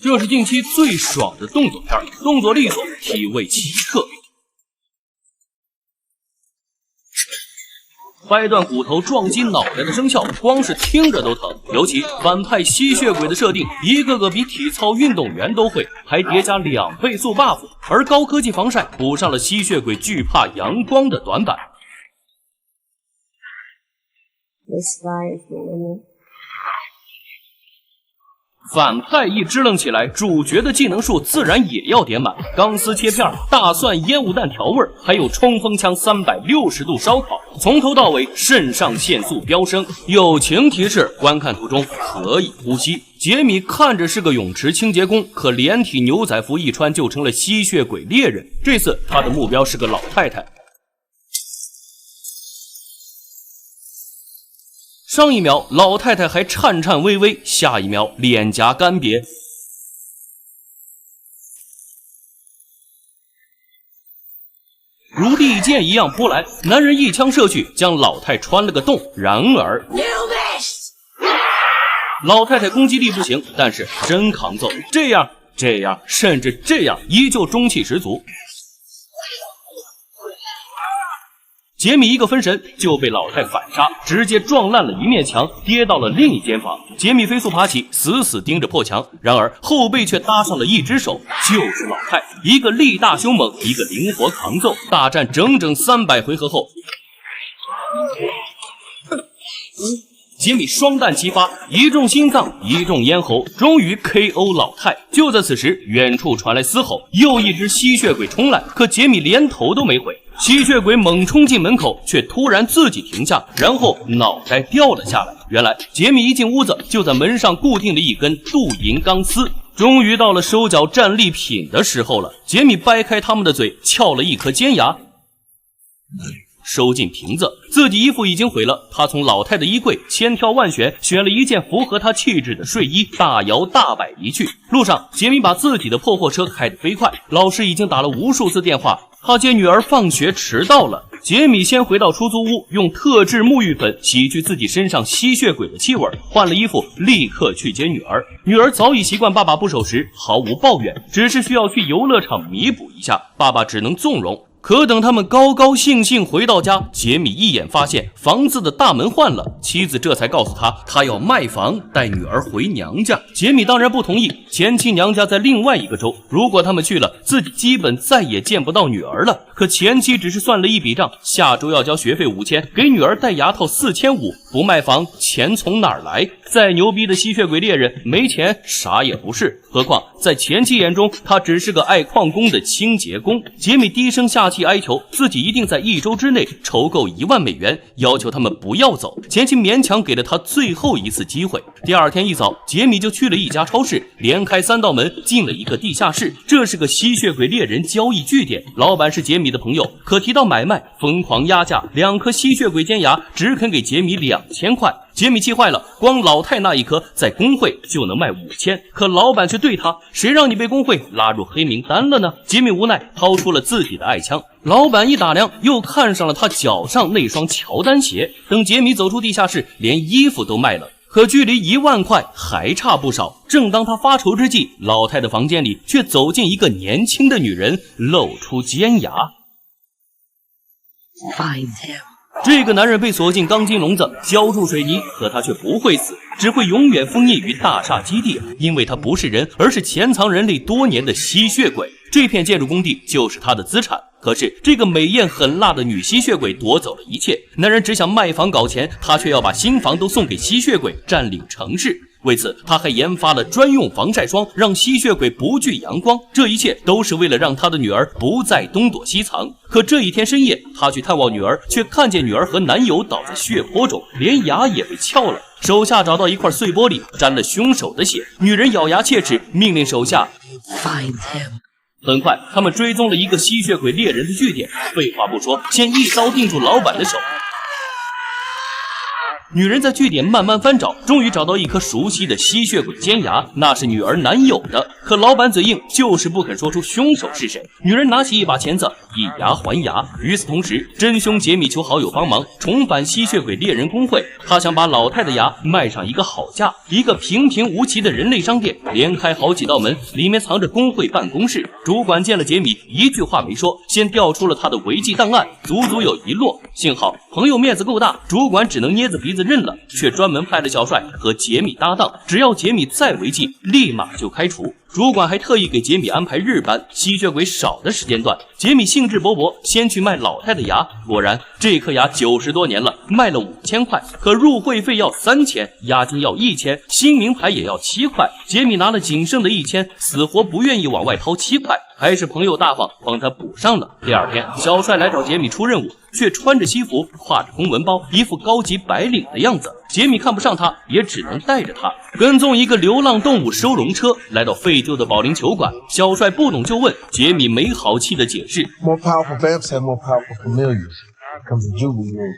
这是近期最爽的动作片，动作利索，体味奇特。掰断骨头撞击脑袋的声效，光是听着都疼。尤其反派吸血鬼的设定，一个个比体操运动员都会，还叠加2倍速 buff， 而高科技防晒补上了吸血鬼惧怕阳光的短板。反派一支棱起来，主角的技能树自然也要点满，钢丝切片、大蒜烟雾弹调味，还有冲锋枪360度烧烤，从头到尾肾上腺素飙升。友情提示：观看途中可以呼吸。杰米看着是个泳池清洁工，可连体牛仔服一穿就成了吸血鬼猎人。这次他的目标是个老太太。上一秒老太太还颤颤巍巍，下一秒脸颊干瘪。如利剑一样扑来，男人一枪射去，将老太穿了个洞。然而老太太攻击力不行，但是真抗揍，这样甚至这样依旧中气十足。杰米一个分神就被老太反杀，直接撞烂了一面墙，跌到了另一间房。杰米飞速爬起，死死盯着破墙，然而后背却搭上了一只手，就是老太，一个力大凶猛，一个灵活抗揍。大战整整300回合后，杰米双弹齐发，一中心脏，一中咽喉，终于 KO 老太。就在此时，远处传来嘶吼，又一只吸血鬼冲来，可杰米连头都没回。吸血鬼猛冲进门口，却突然自己停下，然后脑袋掉了下来。原来杰米一进屋子，就在门上固定了一根镀银钢丝。终于到了收缴战利品的时候了，杰米掰开他们的嘴，撬了一颗尖牙，收进瓶子。自己衣服已经毁了，他从老太的衣柜千挑万选，选了一件符合他气质的睡衣，大摇大摆离去。路上杰米把自己的破货车开得飞快，老师已经打了无数次电话，他接女儿放学迟到了。杰米先回到出租屋，用特制沐浴粉洗去自己身上吸血鬼的气味，换了衣服立刻去接女儿。女儿早已习惯爸爸不守时，毫无抱怨，只是需要去游乐场弥补一下，爸爸只能纵容。可等他们高高兴兴回到家，杰米一眼发现房子的大门换了，妻子这才告诉他要卖房带女儿回娘家。杰米当然不同意，前妻娘家在另外一个州，如果他们去了，自己基本再也见不到女儿了。可前妻只是算了一笔账，下周要交学费5000，给女儿戴牙套4500，不卖房钱从哪儿来？再牛逼的吸血鬼猎人没钱啥也不是，何况在前妻眼中他只是个爱矿工的清洁工。杰米低声下气哀求自己一定在1周之内筹够1万美元，要求他们不要走。前妻勉强给了他最后一次机会。第二天一早，杰米就去了一家超市，连开3道门进了一个地下室，这是个吸血鬼猎人交易据点，老板是杰米的朋友，可提到买卖疯狂压价，2颗吸血鬼尖牙只肯给杰米2000块。杰米气坏了，光老太那一颗在工会就能卖5000，可老板却对他，谁让你被工会拉入黑名单了呢？杰米无奈掏出了自己的爱枪，老板一打量，又看上了他脚上那双乔丹鞋。等杰米走出地下室，连衣服都卖了，可距离1万块还差不少。正当他发愁之际，老太的房间里却走进一个年轻的女人，露出尖牙。这个男人被锁进钢筋笼子，浇筑水泥，可他却不会死，只会永远封印于大厦基地，因为他不是人，而是潜藏人类多年的吸血鬼。这片建筑工地就是他的资产。可是这个美艳狠辣的女吸血鬼夺走了一切，男人只想卖房搞钱，他却要把新房都送给吸血鬼，占领城市。为此他还研发了专用防晒霜，让吸血鬼不惧阳光，这一切都是为了让他的女儿不再东躲西藏。可这一天深夜，他去探望女儿，却看见女儿和男友倒在血泊中，连牙也被撬了，手下找到一块碎玻璃，沾了凶手的血。女人咬牙切齿，命令手下 Find him。很快他们追踪了一个吸血鬼猎人的据点，废话不说，先一刀定住老板的手。女人在据点慢慢翻找，终于找到一颗熟悉的吸血鬼尖牙，那是女儿男友的。可老板嘴硬，就是不肯说出凶手是谁。女人拿起一把钳子，以牙还牙。与此同时，真凶杰米求好友帮忙重返吸血鬼猎人工会，他想把老太的牙卖上一个好价。一个平平无奇的人类商店，连开好几道门，里面藏着工会办公室。主管见了杰米，一句话没说，先调出了他的违纪档案，足足有1摞。幸好朋友面子够大，主管只能捏着鼻子认了，却专门派了小帅和杰米搭档，只要杰米再违纪，立马就开除。主管还特意给杰米安排日班，吸血鬼少的时间段。杰米兴致勃勃，先去卖老太的牙。果然，这颗牙90多年了，卖了5000块，可入会费要3000，押金要1000，新名牌也要7块。杰米拿了仅剩的1000，死活不愿意往外掏7块，还是朋友大方帮他补上了。第二天，小帅来找杰米出任务，却穿着西服，挎着公文包，一副高级白领的样子。杰米看不上他，也只能带着他跟踪一个流浪动物收容车，来到废旧的保龄球馆。小帅不懂就问，杰米没好气的解释 ：More powerful vamps have more powerful familiars. Comes a juvenile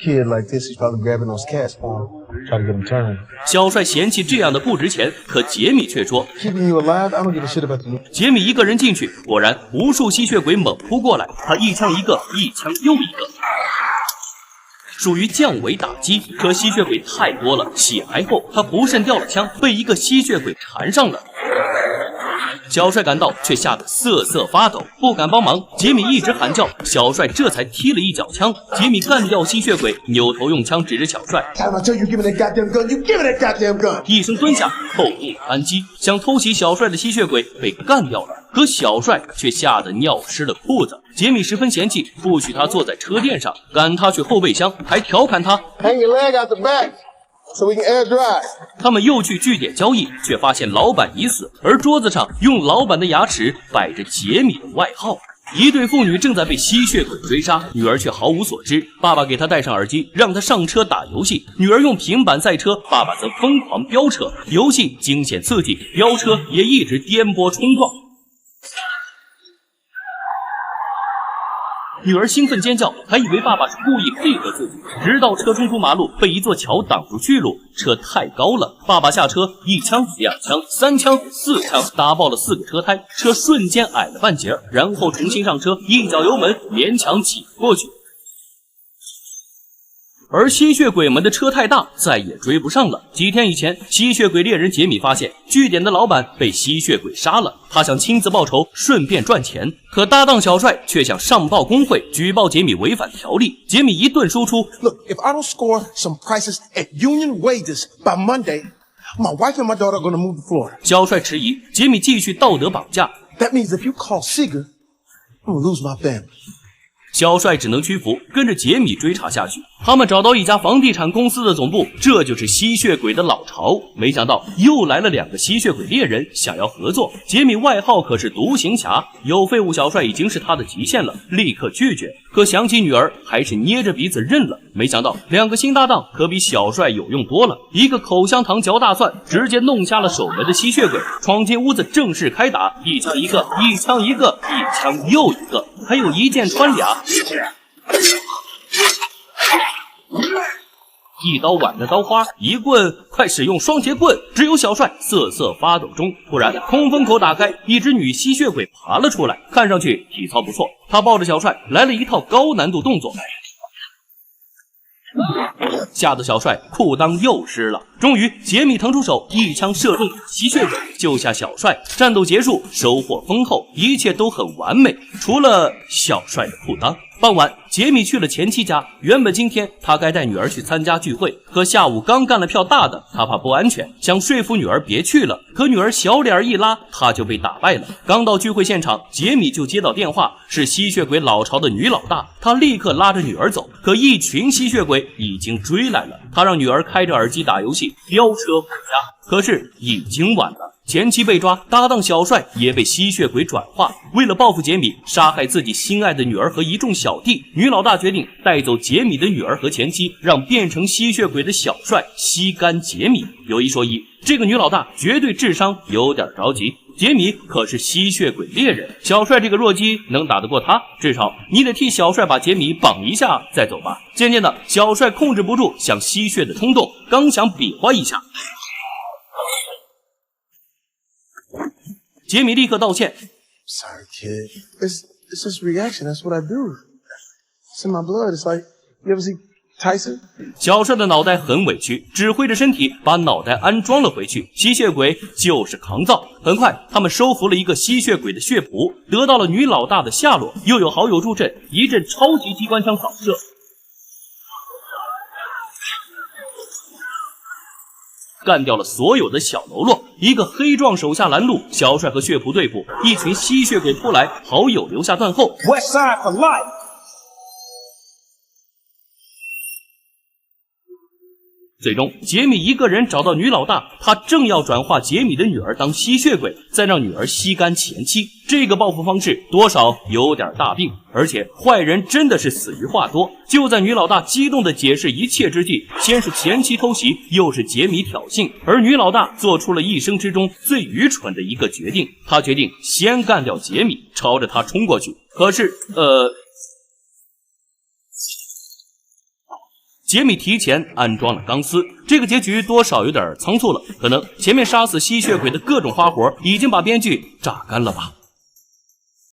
kid like this, he's probably grabbing those cats for him, try to get him turned. 小帅嫌弃这样的不值钱，可杰米却说 Keeping you alive, I don't give a shit about you. 杰米一个人进去，果然无数吸血鬼猛扑过来，他一枪一个，一枪又一个。属于降维打击，可吸血鬼太多了，血来后他不慎掉了枪，被一个吸血鬼缠上了。小帅赶到，却吓得瑟瑟发抖，不敢帮忙。杰米一直喊叫，小帅这才踢了一脚枪。杰米干掉吸血鬼，扭头用枪指着小帅，一声蹲下，后步反击，想偷袭小帅的吸血鬼被干掉了。可小帅却吓得尿湿了裤子。杰米十分嫌弃，不许他坐在车垫上，赶他去后备箱，还调侃他 Hang your leg out the back so we can air dry. 他们又去据点交易，却发现老板已死，而桌子上用老板的牙齿摆着杰米的外号。一对父女正在被吸血鬼追杀，女儿却毫无所知。爸爸给她戴上耳机，让她上车打游戏。女儿用平板赛车，爸爸则疯狂飙车。游戏惊险刺激，飙车也一直颠簸冲撞。女儿兴奋尖叫，还以为爸爸是故意配合自己，直到车冲出马路，被一座桥挡住去路。车太高了，爸爸下车，一枪、2枪、3枪、4枪，打爆了4个车胎，车瞬间矮了半截，然后重新上车，一脚油门，勉强挤过去。而吸血鬼们的车太大，再也追不上了。几天以前，吸血鬼猎人杰米发现据点的老板被吸血鬼杀了，他想亲自报仇，顺便赚钱。可搭档小帅却想上报工会，举报杰米违反条例。杰米一顿输出 Look, if I don't score some prices at union wages by Monday, my wife and my daughter are going to move to Florida. 小帅迟疑，杰米继续道德绑架。That means if you call Seeger, I'm going to lose my family. 小帅只能屈服，跟着杰米追查下去。他们找到一家房地产公司的总部，这就是吸血鬼的老巢。没想到又来了2个吸血鬼猎人，想要合作。杰米外号可是独行侠，有废物小帅已经是他的极限了，立刻拒绝。可想起女儿，还是捏着鼻子认了。没想到2个新搭档可比小帅有用多了，一个口香糖嚼大蒜，直接弄瞎了守门的吸血鬼，闯进屋子正式开打，一枪一个，一枪一个，一枪又一个，还有一箭穿俩。一刀挽着刀花，一棍快使用双节棍。只有小帅瑟瑟发抖中，突然通风口打开，一只女吸血鬼爬了出来，看上去体操不错。他抱着小帅来了一套高难度动作，吓得小帅裤裆又湿了。终于，杰米腾出手，一枪射中吸血鬼，救下小帅。战斗结束，收获丰厚，一切都很完美，除了小帅的裤裆。傍晚，杰米去了前妻家。原本今天他该带女儿去参加聚会，可下午刚干了票大的，他怕不安全，想说服女儿别去了。可女儿小脸一拉，他就被打败了。刚到聚会现场，杰米就接到电话，是吸血鬼老巢的女老大。他立刻拉着女儿走，可一群吸血鬼已经追来了。他让女儿开着耳机打游戏，飙车回家。可是已经晚了。前妻被抓，搭档小帅也被吸血鬼转化。为了报复杰米，杀害自己心爱的女儿和一众小弟，女老大决定带走杰米的女儿和前妻，让变成吸血鬼的小帅吸干杰米。有一说一，这个女老大绝对智商有点着急。杰米可是吸血鬼猎人，小帅这个弱鸡能打得过他？至少你得替小帅把杰米绑一下再走吧。渐渐的，小帅控制不住想吸血的冲动，刚想比划一下，杰米立刻道歉 Sorry, kid. It's just reaction. That's what I do. It's in my blood. It's like, you ever see Tyson? 小帅的脑袋很委屈，指挥着身体把脑袋安装了回去。吸血鬼就是抗造。很快，他们收服了一个吸血鬼的血谱，得到了女老大的下落，又有好友助阵，一阵超级机关枪扫射，干掉了所有的小喽啰。一个黑壮手下拦路，小帅和血谱对付，一群吸血鬼扑来，好友留下断后。West Side for life. 最终，杰米一个人找到女老大，他正要转化杰米的女儿当吸血鬼，再让女儿吸干前妻。这个报复方式多少有点大病，而且坏人真的是死于话多。就在女老大激动地解释一切之际，先是前妻偷袭，又是杰米挑衅，而女老大做出了一生之中最愚蠢的一个决定，她决定先干掉杰米，朝着他冲过去。可是，杰米提前安装了钢丝，这个结局多少有点仓促了，可能前面杀死吸血鬼的各种花活已经把编剧榨干了吧。